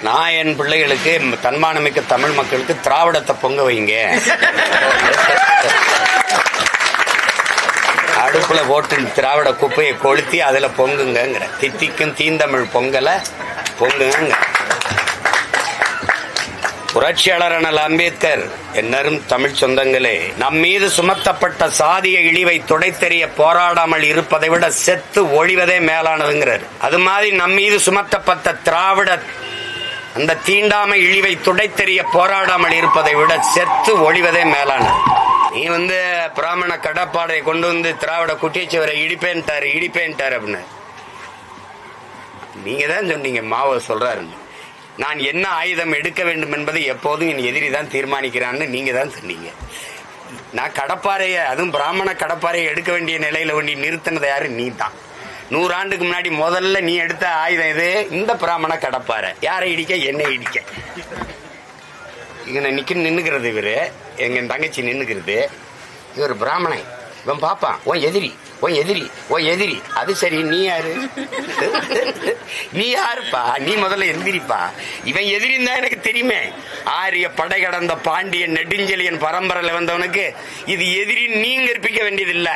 நான் என் பிள்ளைகளுக்கு தன்மானமிக்க தமிழ் மக்களுக்கு திராவிடத்தை பொங்க வைங்க, அடுப்புல போட்டு திராவிட குப்பையை கொளுத்தி அதுல பொங்குங்கிற, தித்திக்கும் தீந்தமிழ் பொங்கல பொங்குங்க. புரட்சியாளர் அண்ணல் அம்பேத்கர், என்னரும் தமிழ் சொந்தங்களே, நம் மீது சுமத்தப்பட்ட சாதிய இழிவை துடைத்தெறிய போராடாமல் இருப்பதை விட செத்து ஒழிவதே மேலானதுங்கிறார். அது மாதிரி நம் மீது சுமத்தப்பட்ட திராவிட அந்த தீண்டாமை இழிவை துடைத்தெறிய போராடாமல் இருப்பதை விட செத்து ஒழிவதே மேலானது. நீ பிராமண கடப்பாடை கொண்டு திராவிட குட்டியச்சுவரை இடிப்பேன்ட்டாரு அப்படின்னு நீங்க தான் சொன்னீங்க. மாவோ சொல்றாரு, நான் என்ன ஆயுதம் எடுக்க வேண்டும் என்பதை எப்போதும் என் எதிரி தான் தீர்மானிக்கிறான்னு நீங்க தான் சொன்னீங்க. நான் கடப்பாறைய, அதுவும் பிராமண கடப்பாறையை எடுக்க வேண்டிய நிலையில ஒண்டி நிறுத்தினது யாரு? நீ தான். 100 ஆண்டுக்கு முன்னாடி முதல்ல நீ எடுத்த ஆயுதம் இது, இந்த பிராமண கடப்பாறை. யாரை இடிக்க? என்னை இடிக்க. இங்க நின்னுக்கிறது இவரு, எங்க தங்கச்சி நின்னுக்கிறது. இவர் பிராமணன், இவன் பாப்பான் ஓ எதிரி, ஓ எதிரி, ஓ எதிரி. அது சரி, நீ யாரு? நீ யாருப்பா? நீ முதல்ல எந்திரிப்பா. இவன் எதிரின்னு தான் எனக்கு தெரியுமே. ஆரிய படை கடந்த பாண்டியன் நெடுஞ்செழியன் பரம்பரையில வந்தவனுக்கு இது எதிரி நீங்க இருப்பிக்க வேண்டியது இல்ல.